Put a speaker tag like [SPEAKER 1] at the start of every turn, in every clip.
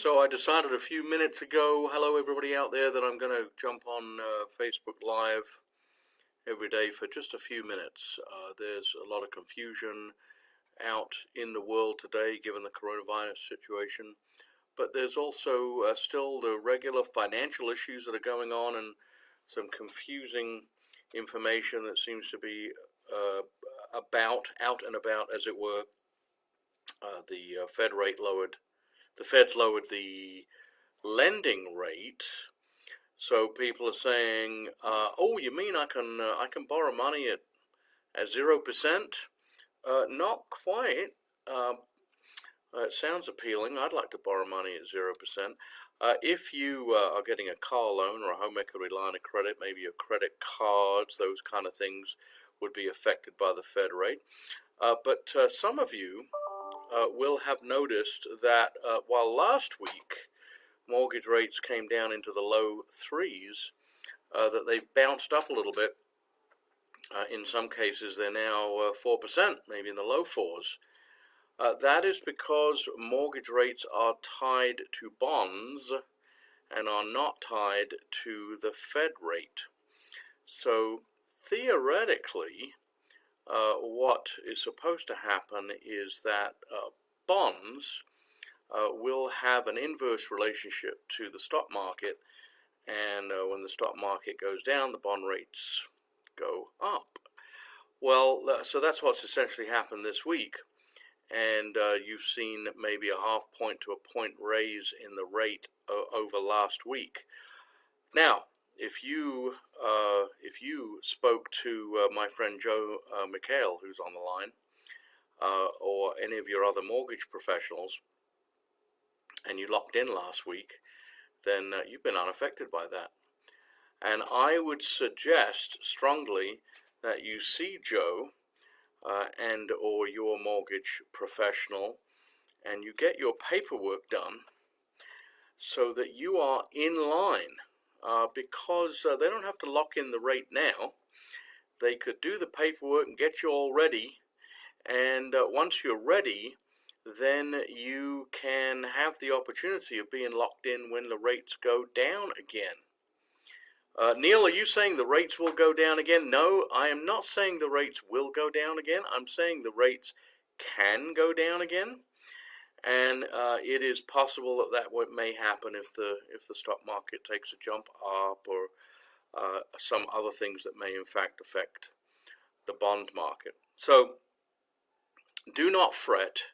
[SPEAKER 1] So I decided a few minutes ago, hello everybody out there, that I'm going to jump on Facebook Live every day for just a few minutes. There's a lot of confusion out in the world today given the coronavirus situation, but there's also still the regular financial issues that are going on and some confusing information that seems to be out and about, as it were. The Fed's lowered the lending rate. So people are saying, "Oh, you mean I can borrow money at 0%?" Not quite. It sounds appealing. I'd like to borrow money at 0%. If you are getting a car loan or a home equity line of credit, maybe your credit cards, those kind of things would be affected by the Fed rate. But some of you will have noticed that while last week mortgage rates came down into the low threes, that they bounced up a little bit. In some cases, they're now 4%, maybe in the low fours. That is because mortgage rates are tied to bonds and are not tied to the Fed rate. So theoretically, what is supposed to happen is that bonds will have an inverse relationship to the stock market, and when the stock market goes down, the bond rates go up. Well, so that's what's essentially happened this week, and you've seen maybe a half point to a point raise in the rate over last week. Now, if you spoke to my friend Joe McHale, who's on the line, or any of your other mortgage professionals, and you locked in last week, then you've been unaffected by that. And I would suggest strongly that you see Joe and or your mortgage professional, and you get your paperwork done so that you are in line, because they don't have to lock in the rate now. They could do the paperwork and get you all ready, and once you're ready, then you can have the opportunity of being locked in when the rates go down again. Neil, are you saying the rates will go down again? No, I am not saying the rates will go down again. I'm saying the rates can go down again, and it is possible that may happen if the stock market takes a jump up, or some other things that may in fact affect the bond market. So do not fret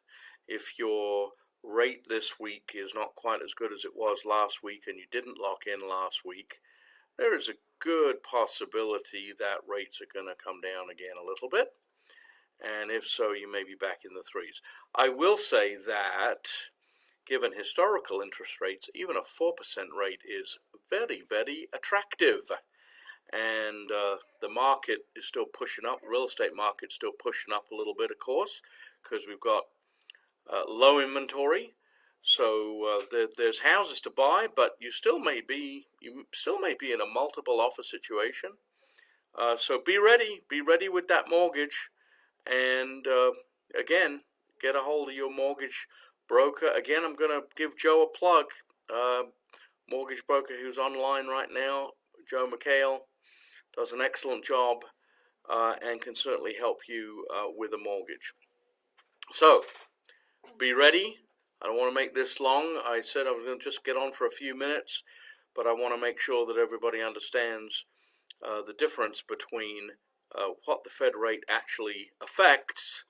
[SPEAKER 1] if your rate this week is not quite as good as it was last week and you didn't lock in last week. There is a good possibility that rates are going to come down again a little bit, and if so, you may be back in the threes. I will say that given historical interest rates, even a 4% rate is very, very attractive, and the market is still pushing up. The real estate market is still pushing up a little bit, of course, because we've got low inventory. So there's houses to buy, but you still may be in a multiple offer situation. So be ready with that mortgage, and again, get a hold of your mortgage broker. Again, I'm going to give Joe a plug. Mortgage broker who's online right now, Joe McHale, does an excellent job and can certainly help you with a mortgage. So be ready. I don't want to make this long. I said I was going to just get on for a few minutes, but I want to make sure that everybody understands the difference between what the Fed rate actually affects: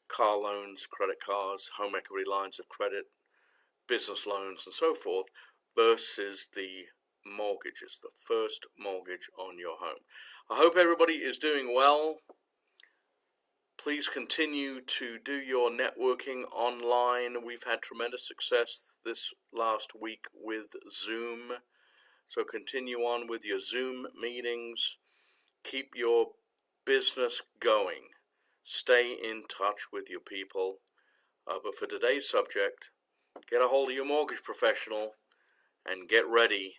[SPEAKER 1] car loans, credit cards, home equity lines of credit, business loans, and so forth, versus the mortgages, the first mortgage on your home. I hope everybody is doing well. Please continue to do your networking online. We've had tremendous success this last week with Zoom. So continue on with your Zoom meetings. Keep your business going. Stay in touch with your people. But for today's subject, get a hold of your mortgage professional and get ready.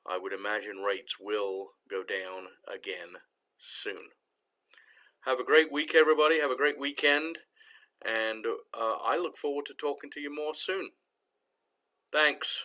[SPEAKER 1] I would imagine rates will go down again soon. Have a great week, everybody. Have a great weekend. And I look forward to talking to you more soon. Thanks.